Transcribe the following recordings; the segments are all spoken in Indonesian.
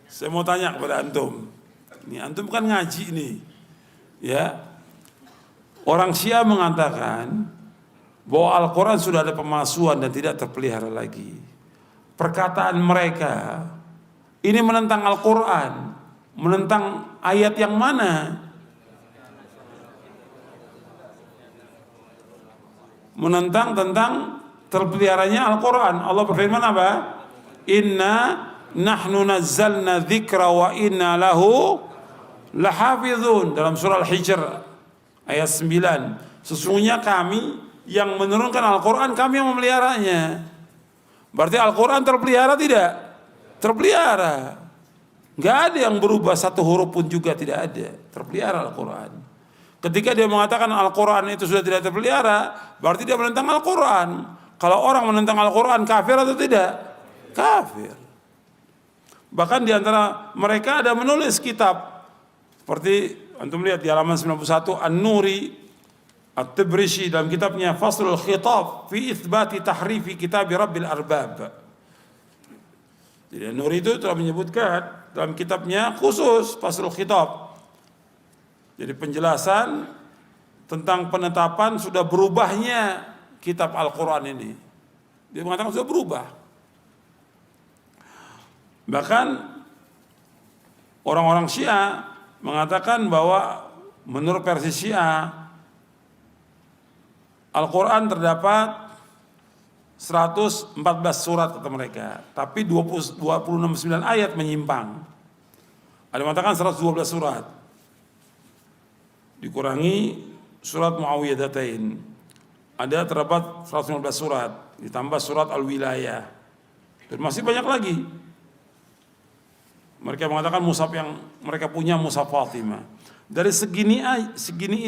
Saya mau tanya kepada antum. Ini antum kan ngaji nih. Ya. Orang Syiah mengatakan bahwa Al-Quran sudah ada pemalsuan dan tidak terpelihara lagi. Perkataan mereka ini menentang Al-Quran, menentang ayat yang mana? Menentang tentang terpeliharanya Al-Quran. Allah berfirman apa? Inna nahnu nazzalna dzikra wa inna lahu lahafizun, dalam surah Al-Hijr ayat 9. Sesungguhnya kami yang menurunkan Al-Quran, kami yang memeliharanya. Berarti Al-Quran terpelihara tidak? Terpelihara. Nggak ada yang berubah satu huruf pun juga, tidak ada. Terpelihara Al-Quran. Ketika dia mengatakan Al-Quran itu sudah tidak terpelihara, berarti dia menentang Al-Quran. Kalau orang menentang Al-Quran, kafir atau tidak? Kafir. Bahkan di antara mereka ada menulis kitab. Seperti antum lihat di halaman 91, An-Nuri At-Tabrizi dalam kitabnya Faslul Khitab fi Itsbati Tahrifi Kitab Rabbil Arbab. Jadi An-Nuri itu telah menyebutkan dalam kitabnya khusus Faslul Khitab. Jadi penjelasan tentang penetapan sudah berubahnya kitab Al-Quran ini. Dia mengatakan sudah berubah. Bahkan orang-orang Syiah mengatakan bahwa menurut versi Syiah Al-Quran terdapat 114 surat kata mereka, tapi 26 ayat menyimpang. Ada yang mengatakan 112 surat. Dikurangi surat Muawwidhatain. Ada terdapat 115 surat, ditambah surat Al-Wilayah. Dan masih banyak lagi. Mereka mengatakan mushaf yang mereka punya mushaf Fatimah. Dari segini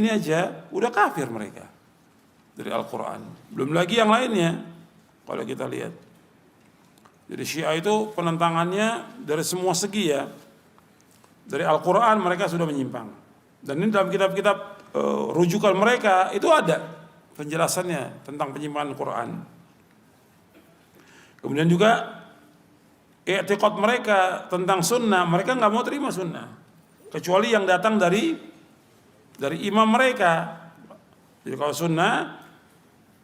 ini aja udah kafir mereka dari Al-Quran. Belum lagi yang lainnya kalau kita lihat. Jadi Syiah itu penentangannya dari semua segi ya. Dari Al-Quran mereka sudah menyimpang. Dan ini dalam kitab-kitab rujukan mereka itu ada penjelasannya tentang penyimpangan Al-Quran. Kemudian juga i'tiqad mereka tentang sunnah, mereka nggak mau terima sunnah kecuali yang datang dari imam mereka. Jadi kalau sunnah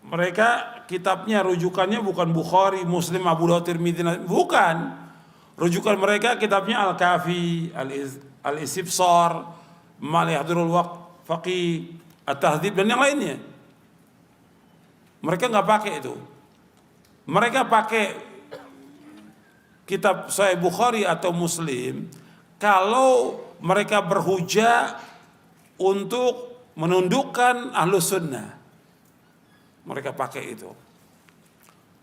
mereka kitabnya rujukannya bukan Bukhari, Muslim, Abu Dawud, Tirmidzi, bukan. Rujukan mereka kitabnya Al-Kafi, Al-Istifsar, Malihatul Waqf, Faqih, At-Tahdzib dan yang lainnya. Mereka nggak pakai itu. Mereka pakai kitab Sahih Bukhari atau Muslim kalau mereka berhujah untuk menundukkan Ahlus Sunnah. Mereka pakai itu.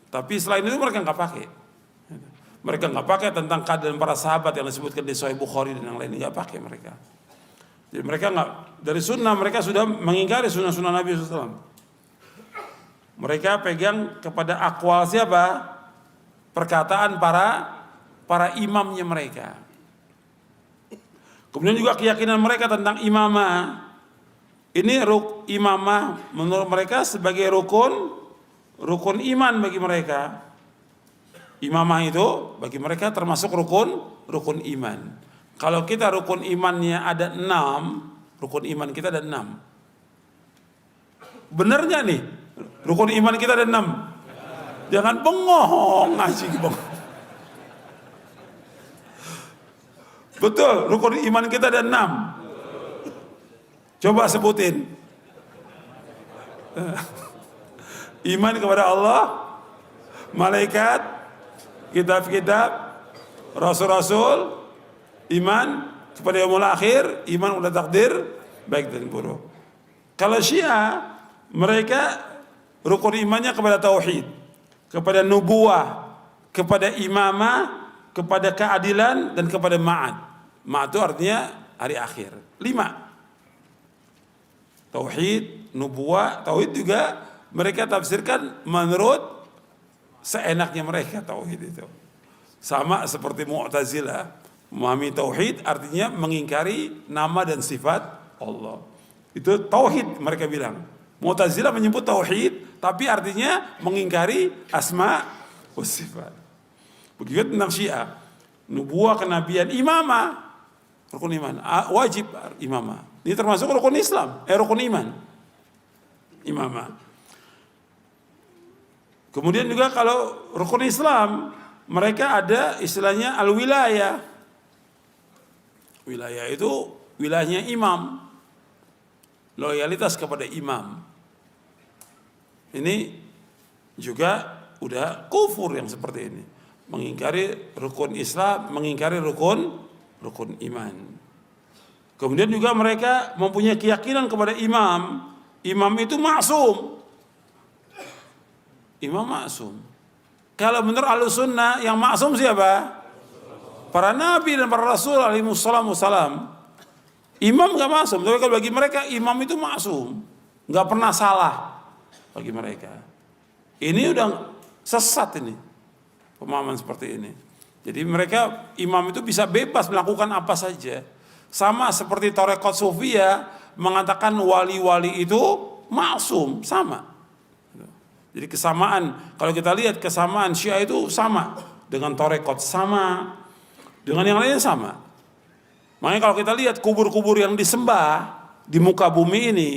Tapi selain itu mereka nggak pakai. Mereka nggak pakai tentang keadaan para sahabat yang disebutkan di Sahih Bukhari dan yang lainnya, nggak pakai mereka. Jadi mereka nggak, dari sunnah mereka sudah mengingkari sunnah-sunnah Nabi SAW. Mereka pegang kepada akwal siapa? Perkataan para imamnya mereka. Kemudian juga keyakinan mereka tentang imamah. Ini imamah menurut mereka sebagai rukun iman bagi mereka. Imamah itu bagi mereka termasuk rukun iman. Kalau kita rukun imannya ada 6, rukun iman kita ada 6. Benar nggak nih? Rukun iman kita ada 6. Jangan bengong ngaji bengong. Betul, rukun iman kita ada 6. Coba sebutin. Iman kepada Allah, malaikat, kitab-kitab, rasul-rasul, iman kepada yaumul akhir, iman kepada takdir baik dan buruk. Kalau Syiah mereka rukun imannya kepada tauhid, kepada nubuwah, kepada imamah, kepada keadilan dan kepada ma'ad. Ma'ad itu artinya hari akhir. 5. Tauhid, nubuwah, tauhid juga mereka tafsirkan menurut seenaknya mereka tauhid itu. Sama seperti Mu'tazilah. Memahami tauhid artinya mengingkari nama dan sifat Allah. Itu tauhid mereka bilang. Mu'tazilah menyebut tauhid tapi artinya mengingkari asma wa sifat. Begitu tentang Syiah. nubuah, kenabian, imamah, rukun iman, wajib imamah. Ini termasuk rukun Islam, rukun iman, imamah. Kemudian juga kalau rukun Islam, mereka ada istilahnya al-wilayah. Wilayah itu wilayahnya imam, loyalitas kepada imam. Ini juga udah kufur yang seperti ini, mengingkari rukun Islam, mengingkari rukun iman. Kemudian juga mereka mempunyai keyakinan kepada imam. Imam itu maksum. Imam maksum. Kalau menurut Ahlussunnah yang maksum siapa? Para nabi dan para rasul alaihi wassalam. Imam enggak maksum, tapi kalau bagi mereka imam itu maksum, enggak pernah salah bagi mereka. Ini udah sesat ini. Pemahaman seperti ini. Jadi mereka imam itu bisa bebas melakukan apa saja. Sama seperti Tarekat Sufiyah mengatakan wali-wali itu maksum, sama. Jadi kesamaan, kalau kita lihat kesamaan Syiah itu sama dengan Tarekat, sama dengan yang lainnya sama. Makanya kalau kita lihat kubur-kubur yang disembah di muka bumi ini,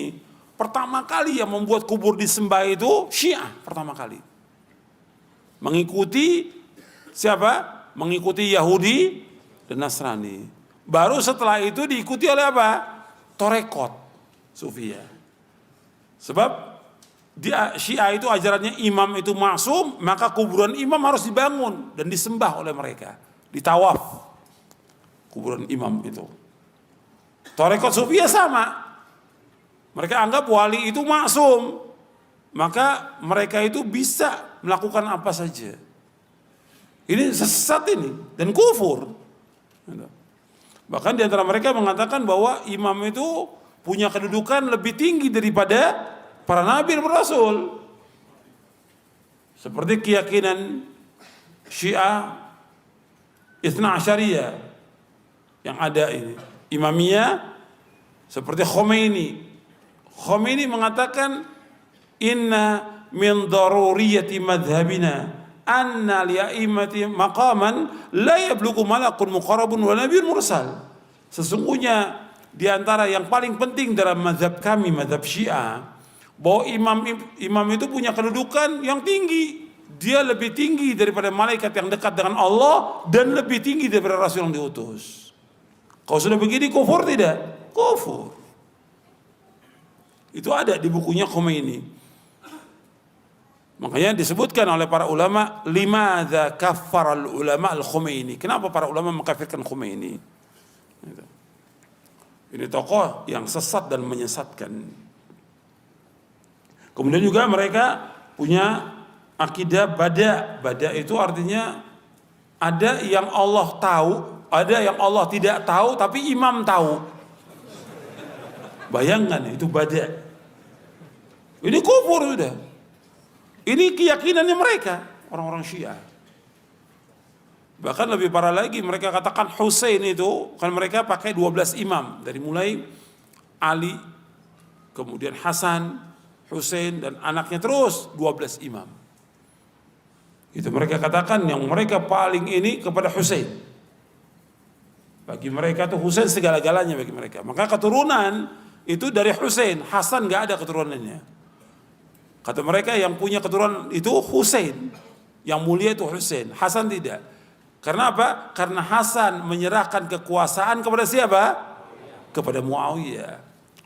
pertama kali yang membuat kubur disembah itu Syiah pertama kali. Mengikuti siapa? Mengikuti Yahudi dan Nasrani. Baru setelah itu diikuti oleh apa? Tarekat Sufiyah. Sebab di Syiah itu ajarannya imam itu maksum, maka kuburan imam harus dibangun dan disembah oleh mereka, ditawaf kuburan imam itu. Tarekat Sufiyah sama, mereka anggap wali itu maksum, maka mereka itu bisa melakukan apa saja. Ini sesat ini dan kufur. Bahkan di antara mereka mengatakan bahwa imam itu punya kedudukan lebih tinggi daripada para nabi dan rasul. Seperti keyakinan Syiah Itsna Asyariyah yang ada ini, Imamiyah, seperti Khomeini. Khomeini mengatakan inna min daruriyati madhabina anna li'aimati maqaman la yablughu malakun muqarrabun wa nabiyyun mursal. Sesungguhnya di antara yang paling penting dalam mazhab kami, mazhab Syiah, bahwa imam itu punya kedudukan yang tinggi. Dia lebih tinggi daripada malaikat yang dekat dengan Allah dan lebih tinggi daripada rasul yang diutus. Kalau sudah begini kufur tidak? Kufur. Itu ada di bukunya Khomeini. Makanya disebutkan oleh para ulama, limadza kaffara al-ulama al-Khomeini. Kenapa para ulama mengkafirkan Khomeini? Ini tokoh yang sesat dan menyesatkan. Kemudian juga mereka punya akidah bada. Bada itu artinya ada yang Allah tahu, ada yang Allah tidak tahu, tapi imam tahu. Bayangkan itu bada. Ini kufur sudah. Ini keyakinannya mereka, orang-orang Syiah. Bahkan lebih parah lagi, mereka katakan Husain itu, kan mereka pakai 12 imam. Dari mulai Ali, kemudian Hasan, Husain, dan anaknya terus 12 imam. Itu mereka katakan yang mereka paling ini kepada Husain. Bagi mereka itu Husain segala-galanya bagi mereka. Maka keturunan itu dari Husain, Hasan gak ada keturunannya. Kata mereka yang punya keturunan itu Husain, yang mulia itu Husain, Hasan tidak. Karena apa? Karena Hasan menyerahkan kekuasaan kepada siapa? Kepada Muawiyah.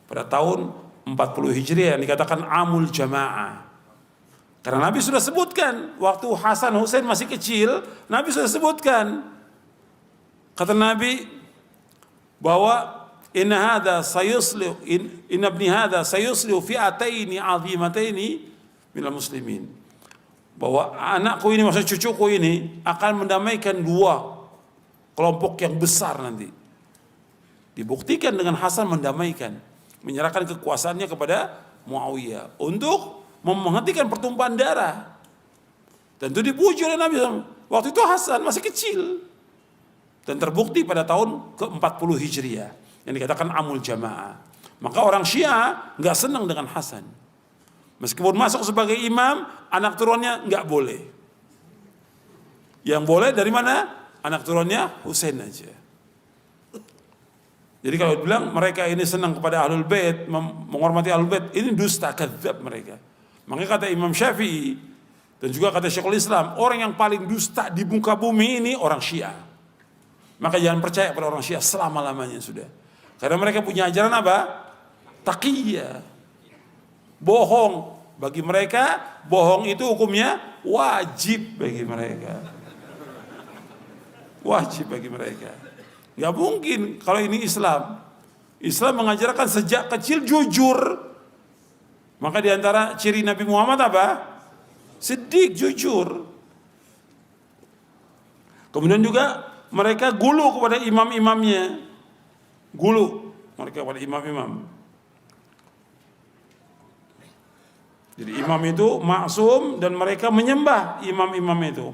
Pada tahun 40 Hijriah yang dikatakan Amul Jamaah. Karena Nabi sudah sebutkan waktu Hasan Husain masih kecil, Nabi sudah sebutkan. Kata Nabi bahwa inna ibni hadha sayuslihu fi'ataini 'azimataini minal muslimin. Bahwa anakku ini, maksudnya cucuku ini akan mendamaikan dua kelompok yang besar nanti. Dibuktikan dengan Hasan mendamaikan, menyerahkan kekuasaannya kepada Muawiyah untuk menghentikan pertumpahan darah. Dan itu dipuji oleh Nabi SAW. Waktu itu Hasan masih kecil. Dan terbukti pada tahun ke-40 Hijriah yang dikatakan Amul Jamaah. Maka orang Syiah nggak senang dengan Hasan. Meskipun masuk sebagai imam, anak turunnya nggak boleh. Yang boleh dari mana? anak turunnya Husain aja. Jadi kalau bilang mereka ini senang kepada Ahlul Bait, menghormati Ahlul Bait, ini dusta, kadzab mereka. Makanya kata Imam Syafi'i dan juga kata Syekhul Islam, orang yang paling dusta di muka bumi ini orang Syiah. Maka jangan percaya pada orang Syiah selama-lamanya sudah. Karena mereka punya ajaran apa? Taqiyah. Bohong. Bagi mereka, bohong itu hukumnya wajib bagi mereka. Wajib bagi mereka. Gak mungkin kalau ini Islam. Islam mengajarkan sejak kecil jujur. Maka diantara ciri Nabi Muhammad apa? Siddiq, jujur. Kemudian juga mereka gulu kepada imam-imamnya. Gulu mereka kepada imam-imam. Jadi imam itu maksum dan mereka menyembah imam-imam itu.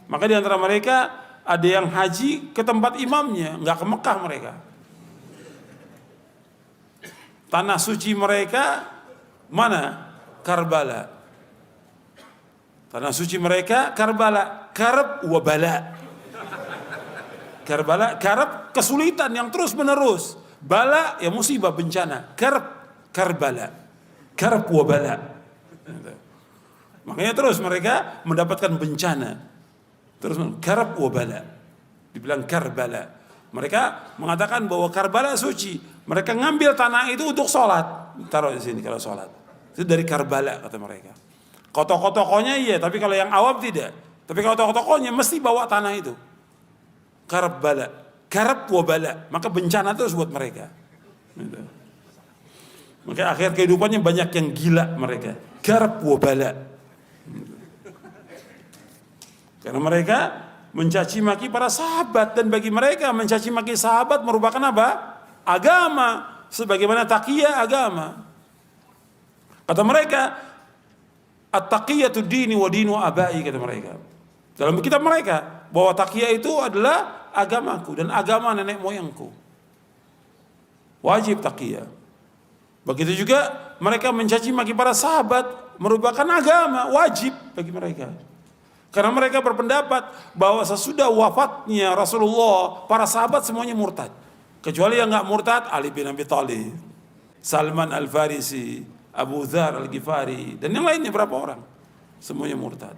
Maka di antara mereka ada yang haji ke tempat imamnya, nggak ke Mekah mereka. Tanah suci mereka mana? Karbala. Tanah suci mereka Karbala, karb wa bala. Karbala, karb kesulitan yang terus menerus. Bala ya musibah, bencana. Karbala. Karb wa bala. Makanya terus mereka mendapatkan bencana. Terus karab wabala. Dibilang Karbala. Mereka mengatakan bahwa Karbala suci. Mereka ngambil tanah itu untuk sholat. Taruh di sini kalau sholat. Itu dari Karbala kata mereka. Kalau tokoh-tokohnya iya, tapi kalau yang awam tidak. Tapi kalau tokoh-tokohnya mesti bawa tanah itu. Karbala. Karab wabala. Maka bencana terus buat mereka. Gitu. Maka akhir kehidupannya banyak yang gila mereka. Karab wabala. Karena mereka mencaci maki para sahabat, dan bagi mereka mencaci maki sahabat merupakan apa? Agama, sebagaimana taqiyah agama. Kata mereka, at-taqiyatu dini wa dinu abai, kata mereka. Dalam kitab mereka bahwa taqiyah itu adalah agamaku dan agama nenek moyangku. Wajib taqiyah. Begitu juga mereka mencaci maki para sahabat merupakan agama, wajib bagi mereka. Karena mereka berpendapat bahwa sesudah wafatnya Rasulullah, para sahabat semuanya murtad. Kecuali yang nggak murtad, Ali bin Abi Thalib, Salman Al-Farisi, Abu Dzar Al-Ghifari, dan yang lainnya berapa orang. Semuanya murtad.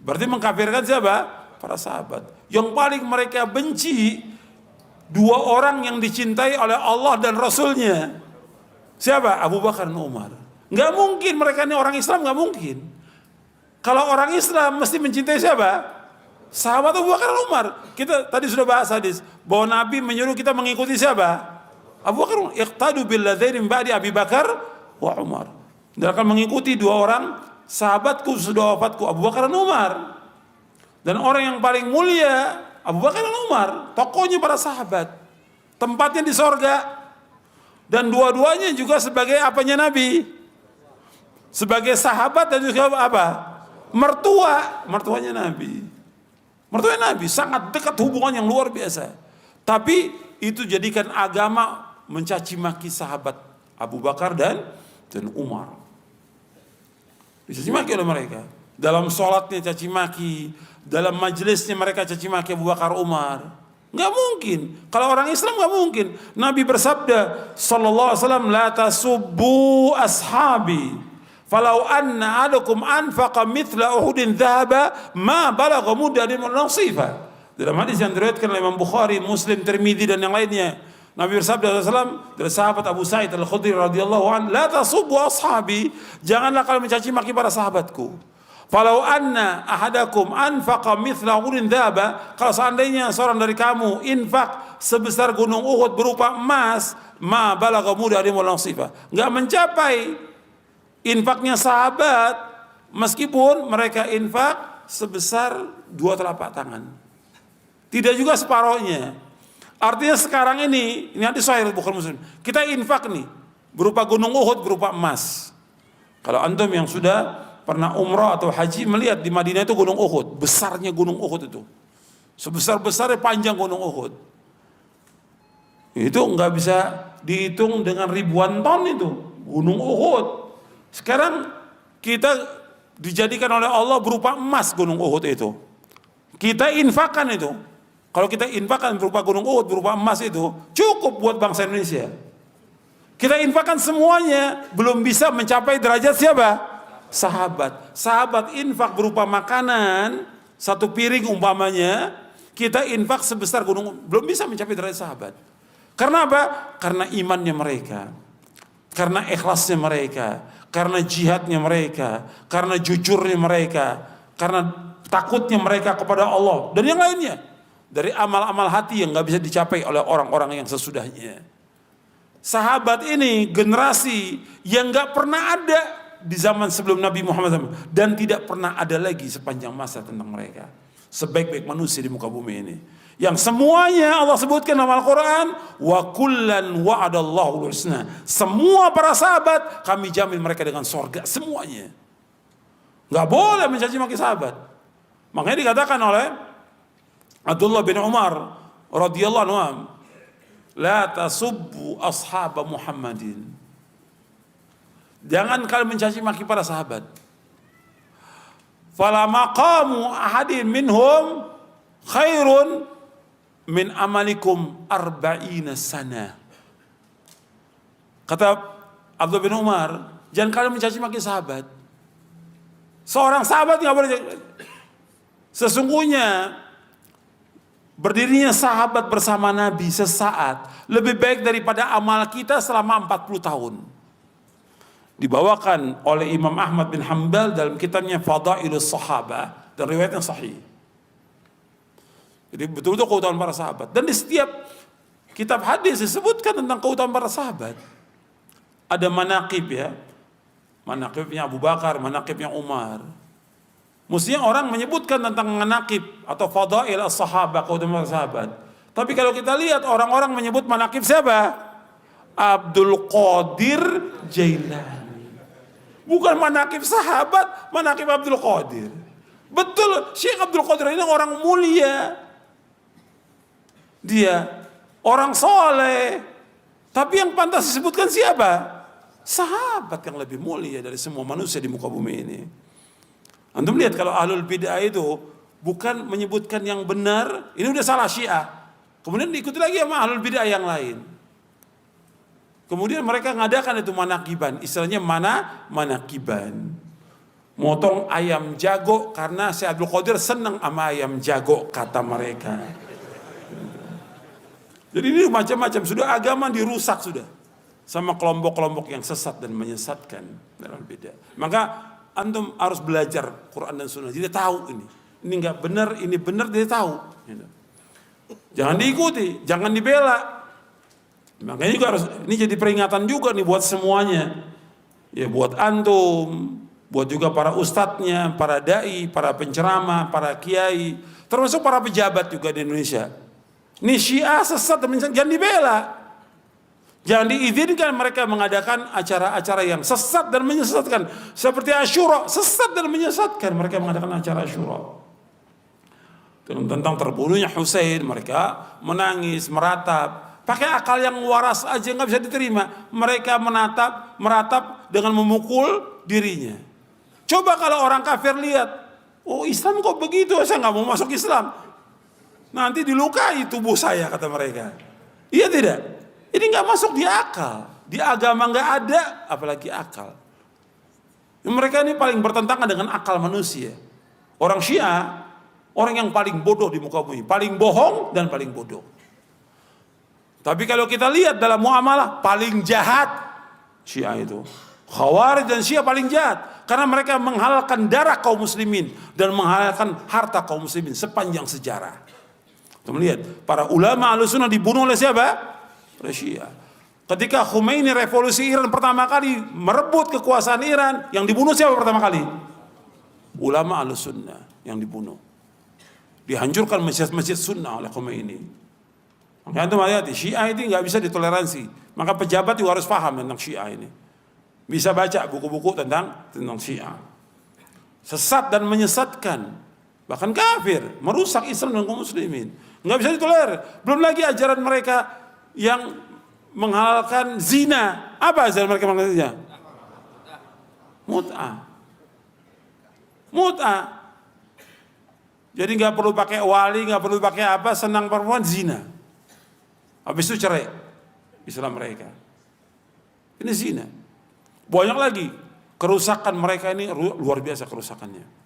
Berarti mengkafirkan siapa? Para sahabat. Yang paling mereka benci, dua orang yang dicintai oleh Allah dan Rasulnya. Siapa? Abu Bakar dan Umar. Nggak mungkin mereka ini orang Islam, nggak mungkin. Kalau orang Islam mesti mencintai siapa? Sahabat Abu Bakar dan Umar. Kita tadi sudah bahas hadis bahwa Nabi menyuruh kita mengikuti siapa? Abu Bakar. Iqtadu bil ladzina ba'di Abi Bakar wa Umar. Dan akan mengikuti dua orang sahabatku sudah wafatku, Abu Bakar dan Umar. Dan orang yang paling mulia Abu Bakar dan Umar, tokohnya para sahabat. Tempatnya di sorga. Dan dua-duanya juga sebagai apanya Nabi? Sebagai sahabat dan juga apa? Mertuanya Nabi. Mertuanya Nabi, sangat dekat hubungan yang luar biasa. Tapi itu jadikan agama mencaci maki sahabat Abu Bakar dan Umar. Dicaci maki oleh mereka. Dalam sholatnya caci maki, dalam majelisnya mereka caci maki Abu Bakar, Umar. Nggak mungkin. Kalau orang Islam nggak mungkin. Nabi bersabda, sallallahu alaihi wasallam, la tasubbu ashabi. Falau anna adakum anfaqa mithla Uhudin dhahaba ma balagha mudda nasifa. Dalam hadis yang diriwayatkan oleh Imam Bukhari, Muslim, Tirmidzi dan yang lainnya, Nabi bersabda SAW dari sahabat Abu Sa'id Al-Khudri radhiyallahu anhu, la tasubbu ashabi, janganlah kalian mencaci maki para sahabatku. Falau anna ahadakum anfaqa mithla Uhudin dhahaba, kalau seandainya seorang dari kamu infak sebesar gunung Uhud berupa emas, ma balagha mudda nasifa, enggak mencapai infaknya sahabat, meskipun mereka infak sebesar 2 telapak tangan. Tidak juga separohnya. Artinya sekarang ini hadis sahih Bukhari Muslim. Kita infak nih berupa gunung Uhud, berupa emas. Kalau antum yang sudah pernah umrah atau haji melihat di Madinah itu gunung Uhud, besarnya gunung Uhud itu. Sebesar-besarnya panjang gunung Uhud. Itu nggak bisa dihitung dengan ribuan ton itu, gunung Uhud. Sekarang kita dijadikan oleh Allah berupa emas gunung Uhud itu. Kita infakkan itu. Kalau kita infakkan berupa gunung Uhud, berupa emas itu cukup buat bangsa Indonesia. Kita infakkan semuanya, belum bisa mencapai derajat siapa? Sahabat. Sahabat infak berupa makanan, satu piring umpamanya, kita infak sebesar gunung Uhud, belum bisa mencapai derajat sahabat. Karena apa? Karena imannya mereka, karena ikhlasnya mereka, karena jihadnya mereka, karena jujurnya mereka, karena takutnya mereka kepada Allah, dan yang lainnya. Dari amal-amal hati yang gak bisa dicapai oleh orang-orang yang sesudahnya. Sahabat ini generasi yang gak pernah ada di zaman sebelum Nabi Muhammad SAW, dan tidak pernah ada lagi sepanjang masa tentang mereka. Sebaik-baik manusia di muka bumi ini, yang semuanya Allah sebutkan dalam Al-Quran, wa kullan wa'adallahu husna. Semua para sahabat kami jamin mereka dengan sorga semuanya. Gak boleh mencaci maki sahabat. Makanya dikatakan oleh Abdullah bin Umar radhiyallahu anhu, la tasubbu ashab Muhammadin. Jangan kalian mencaci maki para sahabat. Fala maqamu ahadin minhum khairun min amalikum arba'ina sana. Kata Abdullah bin Umar, jangan kalian mencaci maki sahabat. Seorang sahabat nggak boleh. Sesungguhnya berdirinya sahabat bersama Nabi sesaat lebih baik daripada amal kita selama 40 tahun. Dibawakan oleh Imam Ahmad bin Hanbal dalam kitabnya Fadailus Sahabah, dan riwayat yang sahih. Jadi betul-betul keutamaan para sahabat. Dan di setiap kitab hadis disebutkan tentang keutamaan para sahabat. Ada manaqib ya. Manaqibnya Abu Bakar, manaqibnya Umar. Mestinya orang menyebutkan tentang manaqib atau fadail as-sahabah, keutamaan para sahabat. Tapi kalau kita lihat orang-orang menyebut manaqib siapa? Abdul Qadir Jailani. Bukan manaqib sahabat, manaqib Abdul Qadir. Betul, Syekh Abdul Qadir ini orang mulia. Dia orang soleh. Tapi yang pantas disebutkan siapa? Sahabat yang lebih mulia dari semua manusia di muka bumi ini. Antum lihat kalau ahlul bid'ah itu bukan menyebutkan yang benar, ini udah salah Syiah. Kemudian diikuti lagi sama ahlul bid'ah yang lain. Kemudian mereka ngadakan itu manakiban, istilahnya manakiban. Motong ayam jago karena Syekh Abdul Qadir senang sama ayam jago, kata mereka. Jadi ini macam-macam, sudah agama dirusak sudah sama kelompok-kelompok yang sesat dan menyesatkan dalam bid'ah. Maka antum harus belajar Quran dan Sunnah. Jadi tahu ini nggak benar, ini benar, dia tahu. Jangan diikuti, jangan dibela. Makanya juga harus, ini jadi peringatan juga nih buat semuanya. Ya buat antum, buat juga para ustadznya, para dai, para penceramah, para kiai, termasuk para pejabat juga di Indonesia. Ini Syiah sesat, jangan dibela. Jangan diizinkan mereka mengadakan acara-acara yang sesat dan menyesatkan. Seperti Asyura, sesat dan menyesatkan. Mereka mengadakan acara Asyura. Tentang terbunuhnya Husain, mereka menangis, meratap. Pakai akal yang waras aja nggak bisa diterima. Mereka meratap dengan memukul dirinya. Coba kalau orang kafir lihat, oh Islam kok begitu, saya nggak mau masuk Islam. Nanti dilukai tubuh saya, kata mereka. Iya tidak? Ini nggak masuk di akal. Di agama nggak ada, apalagi akal. Mereka ini paling bertentangan dengan akal manusia. Orang Syiah, orang yang paling bodoh di muka bumi, paling bohong dan paling bodoh. Tapi kalau kita lihat dalam muamalah, paling jahat Syiah itu. Khawarij dan Syiah paling jahat karena mereka menghalalkan darah kaum muslimin dan menghalalkan harta kaum muslimin sepanjang sejarah. Kita melihat para ulama Ahlussunnah dibunuh oleh siapa? Oleh Syiah. Ketika Khomeini revolusi Iran pertama kali merebut kekuasaan Iran, yang dibunuh siapa pertama kali? Ulama Ahlussunnah yang dibunuh. Dihancurkan masjid-masjid sunnah oleh Khomeini. Makanya itu hati-hati, Syiah itu nggak bisa ditoleransi. Maka pejabat juga harus paham tentang Syiah ini. Bisa baca buku-buku tentang Syiah. Sesat dan menyesatkan, bahkan kafir, merusak Islam dan kaum muslimin. Nggak bisa ditolerir. Belum lagi ajaran mereka yang menghalalkan zina. Apa ajaran mereka menghalalkan zina? Mut'ah. Jadi nggak perlu pakai wali, nggak perlu pakai apa, senang perempuan zina. Habis itu cerai. Islam mereka. Ini zina. Banyak lagi kerusakan mereka ini luar biasa kerusakannya.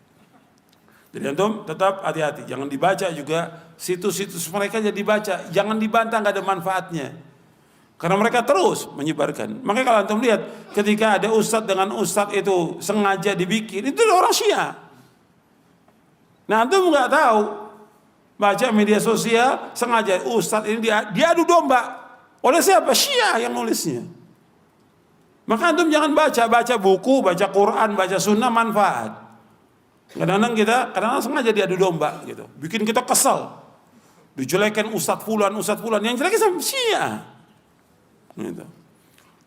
Jadi antum tetap hati-hati, jangan dibaca juga situs-situs mereka jadi dibaca, jangan dibantah, nggak ada manfaatnya. Karena mereka terus menyebarkan. Makanya kalau antum lihat ketika ada ustadz dengan ustadz itu sengaja dibikin, itu orang Syiah. Nah antum nggak tahu, baca media sosial sengaja ustadz ini diadu domba oleh siapa? Syiah yang nulisnya. Maka antum jangan baca buku, baca Quran, baca sunnah manfaat. Kadang-kadang kita sengaja diadu domba gitu, bikin kita kesel. Dijelekan ustadz fulan, yang jeleknya sama Syiah. Gitu.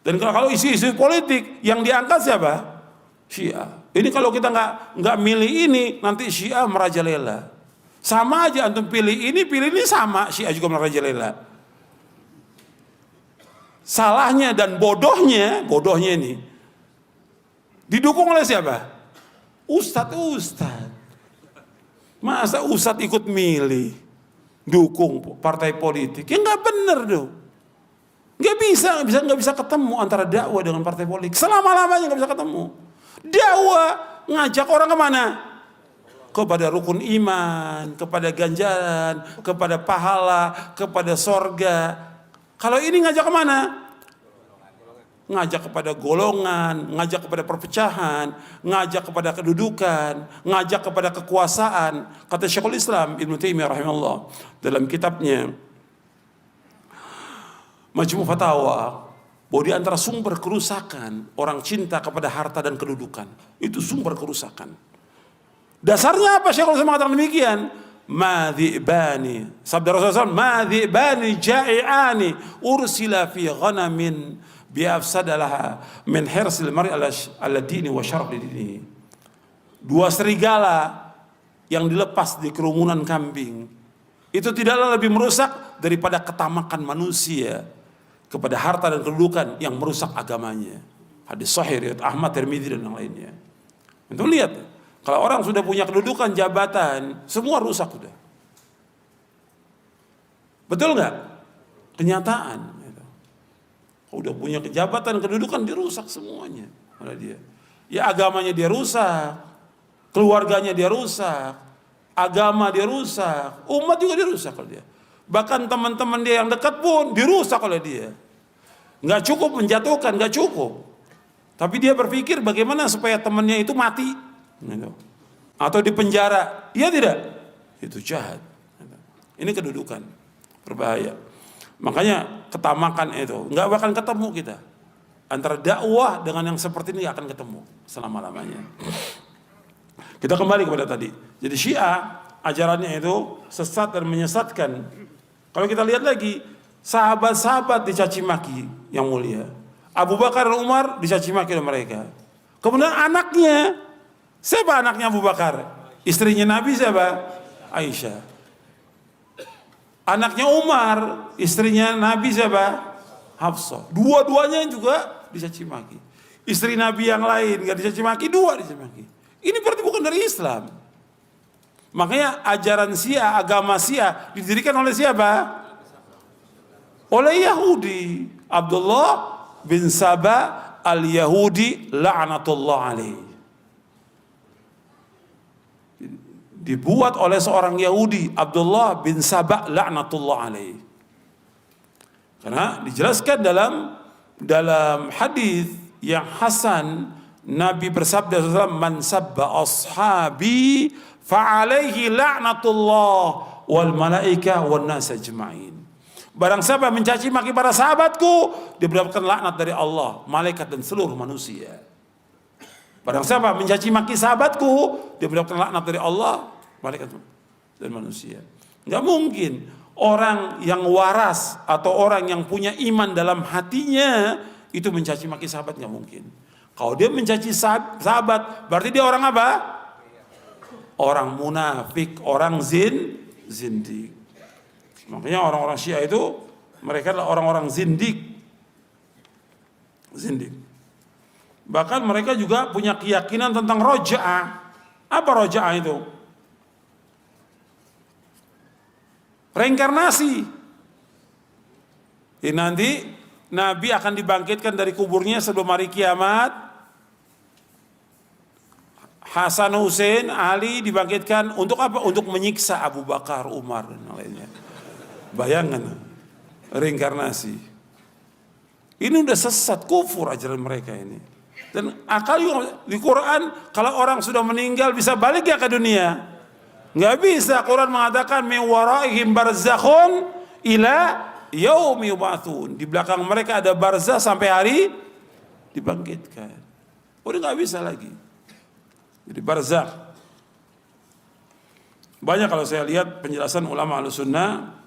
Dan kalau isu-isu politik yang diangkat siapa? Syiah. Ini kalau kita nggak milih ini, nanti Syiah merajalela. Sama aja antum pilih ini sama, Syiah juga merajalela. Salahnya dan bodohnya ini didukung oleh siapa? Ustadz. Masa ustadz ikut milih dukung partai politik? Ya nggak bener dong. Nggak bisa ketemu antara dakwah dengan partai politik. Selama-lamanya nggak bisa ketemu. Dakwah ngajak orang kemana? Kepada rukun iman, kepada ganjaran, kepada pahala, kepada sorga. Kalau ini ngajak kemana? Ngajak kepada golongan, ngajak kepada perpecahan, ngajak kepada kedudukan, ngajak kepada kekuasaan. Kata Syekhul Islam Ibnu Taimiyah rahimahullah dalam kitabnya Majmu' Fatawa, bahwa di antara sumber kerusakan orang cinta kepada harta dan kedudukan, itu sumber kerusakan. Dasarnya apa? Syekhul Islam mengatakan demikian. Madhibani, sabda Rasulullah, madhibani ja'i'ani ursila fi ghanamin biafsadalaha min hirsil mar'i ala dini wa syar'i dini. Dua serigala yang dilepas di kerumunan kambing itu tidaklah lebih merusak daripada ketamakan manusia kepada harta dan kedudukan yang merusak agamanya. Hadis sahih riwayat Ahmad, Tirmidzi dan yang lainnya. Untuk lihat, kalau orang sudah punya kedudukan, jabatan, semua rusak sudah. Betul nggak? Kenyataan. Kalau udah punya jabatan, kedudukan, dirusak semuanya oleh dia. Ya agamanya dia rusak, keluarganya dia rusak, agama dia rusak, umat juga dirusak oleh dia. Bahkan teman-teman dia yang dekat pun dirusak oleh dia. Nggak cukup menjatuhkan, nggak cukup. Tapi dia berpikir bagaimana supaya temannya itu mati, gitu. Atau dipenjara. Iya tidak? Itu jahat. Ini kedudukan, berbahaya. Makanya ketamakan itu nggak bakal ketemu kita. Antara dakwah dengan yang seperti ini akan ketemu selama-lamanya. Kita kembali kepada tadi. Jadi Syiah ajarannya itu sesat dan menyesatkan. Kalau kita lihat lagi, sahabat-sahabat dicaci maki yang mulia. Abu Bakar dan Umar dicaci maki oleh mereka. Kemudian anaknya, siapa anaknya Abu Bakar? Istrinya Nabi siapa? Aisyah. Anaknya Umar, istrinya Nabi siapa? Hafsah. Dua-duanya juga dicaci maki. Istri Nabi yang lain nggak dicaci maki, dua dicaci maki. Ini berarti bukan dari Islam. Makanya ajaran Syiah, agama Syiah didirikan oleh siapa? Oleh Yahudi. Abdullah bin Saba al-Yahudi la'natullah alaih. Dibuat oleh seorang Yahudi, Abdullah bin Saba la'natullah alaih. Karena dijelaskan dalam hadis yang hasan, Nabi bersabda, man sabba ashabi fa'alaihi la'natullah wal malaika wan nas ajma'in. Barang siapa mencaci maki para sahabatku, dia mendapatkan laknat dari Allah, malaikat dan seluruh manusia. Barang siapa mencaci maki sahabatku, dia mendapatkan laknat dari Allah, malaikat dan manusia. Enggak mungkin orang yang waras atau orang yang punya iman dalam hatinya itu mencaci maki sahabat, enggak mungkin. Kalau dia mencaci sahabat, berarti dia orang apa? Orang munafik, orang zindik. Makanya orang-orang Syiah itu mereka adalah orang-orang zindik. Bahkan mereka juga punya keyakinan tentang roja'ah. Apa roja'ah itu? reinkarnasi. Jadi nanti Nabi akan dibangkitkan dari kuburnya sebelum hari kiamat. Hasan, Hussein, Ali dibangkitkan untuk apa? Untuk menyiksa Abu Bakar, Umar dan lainnya. Bayangkan reinkarnasi. Ini udah sesat, kufur ajaran mereka ini. Dan akal juga di Quran, kalau orang sudah meninggal bisa balik ya ke dunia? Nggak bisa. Quran mengatakan min waraihim barzakhun ila yaumi yub'atsun. Di belakang mereka ada barzah sampai hari dibangkitkan. Udah nggak bisa lagi. Jadi barzakh. Banyak kalau saya lihat penjelasan ulama Ahlussunnah,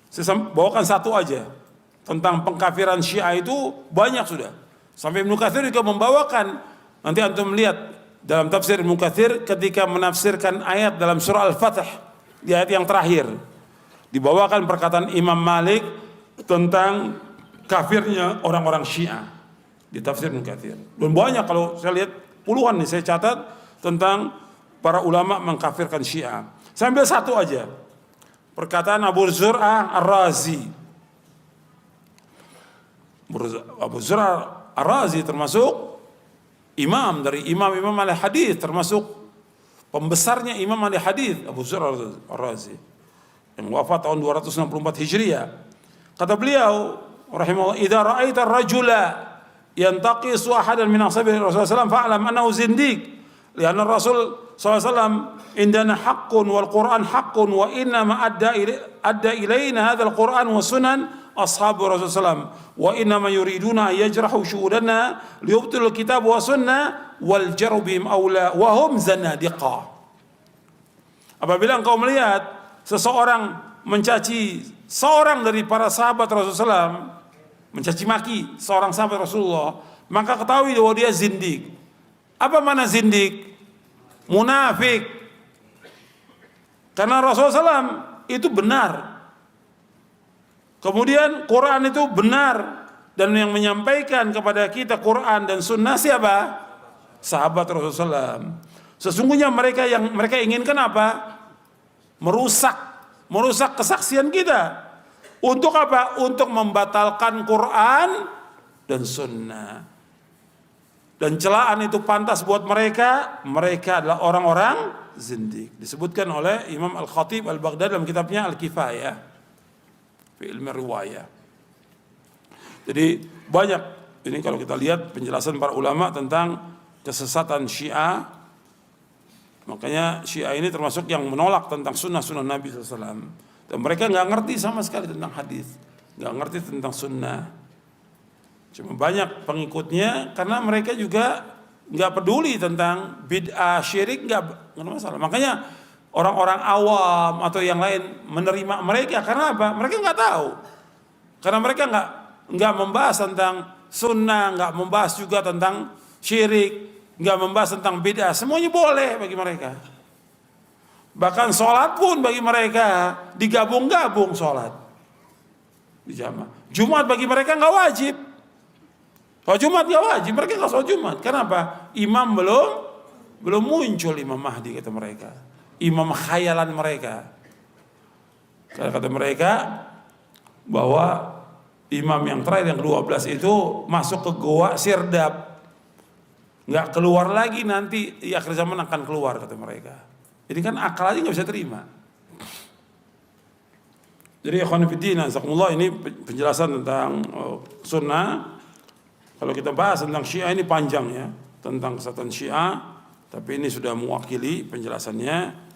saya bawakan satu aja. Tentang pengkafiran Syiah itu banyak sudah. Sampai Ibnu Katsir juga membawakan. Nanti antum lihat dalam tafsir Ibnu Katsir ketika menafsirkan ayat dalam surah Al-Fatih di ayat yang terakhir. Dibawakan perkataan Imam Malik tentang kafirnya orang-orang Syiah di tafsir Ibnu Katsir. Dan banyak kalau saya lihat puluhan nih saya catat tentang para ulama mengkafirkan Syiah. Saya ambil satu aja. Perkataan Abu Zur'ah Ar-Razi. Abu Zur'ah Ar-Razi termasuk imam dari imam-imam ahli hadis, termasuk pembesarnya imam ahli hadis Abu Zur'ah Ar-Razi yang wafat tahun 264 Hijriah. Kata beliau rahimahullah, "Idza ra'aita ar-rajula yantaqisu ahadan min ashabi Rasulullah sallallahu alaihi wasallam fa'lam annahu zindiq." Lianna Rasul SAW indana haqqun wal Quran haqqun wa inna ma adda ilayna hadzal Quran wa sunan ashabu Rasulullah SAW wa inna ma yuriduna yajrahu syuhudana liyubtilu kitab wa sunnah wal jaru bihim awla wa hum zanadiqa. Apabila engkau melihat seseorang mencaci seorang dari para sahabat Rasulullah SAW, mencaci maki seorang sahabat Rasulullah, maka ketahui bahwa dia zindik. Apa mana zindik? Munafik. Karena Rasulullah SAW itu benar. Kemudian Quran itu benar. Dan yang menyampaikan kepada kita Quran dan sunnah siapa? Sahabat Rasulullah SAW. Sesungguhnya mereka yang mereka inginkan apa? Merusak kesaksian kita. Untuk apa? Untuk membatalkan Quran dan sunnah. Dan celaan itu pantas buat mereka. Mereka adalah orang-orang zindik. Disebutkan oleh Imam Al-Khatib Al-Baghdadi dalam kitabnya Al-Kifayah fi ilmi riwayah. Jadi banyak ini kalau kita lihat penjelasan para ulama tentang kesesatan Syiah. Makanya Syiah ini termasuk yang menolak tentang sunnah-sunnah Nabi SAW. Dan mereka nggak ngerti sama sekali tentang hadis, nggak ngerti tentang sunnah. Cuma banyak pengikutnya karena mereka juga nggak peduli tentang bid'ah syirik, nggak masalah. Makanya orang-orang awam atau yang lain menerima mereka karena apa? Mereka nggak tahu. Karena mereka nggak membahas tentang sunnah, nggak membahas juga tentang syirik, nggak membahas tentang bid'ah. Semuanya boleh bagi mereka. Bahkan sholat pun bagi mereka digabung-gabung sholat di jamaah. Jumat bagi mereka nggak wajib. Kalau Jumat nggak wajib, mereka nggak sholat Jumat. Kenapa? Imam belum muncul Imam Mahdi kata mereka. Imam khayalan mereka. Karena kata mereka bahwa imam yang terakhir yang ke-12 itu masuk ke goa Sirdap, nggak keluar lagi, nanti di akhir zaman akan keluar kata mereka. Jadi kan akal aja nggak bisa terima. Jadi ikhwan fillah, jazakumullah, ini penjelasan tentang sunnah. Kalau kita bahas tentang Syiah ini panjang ya, tentang kesatuan Syiah, tapi ini sudah mewakili penjelasannya.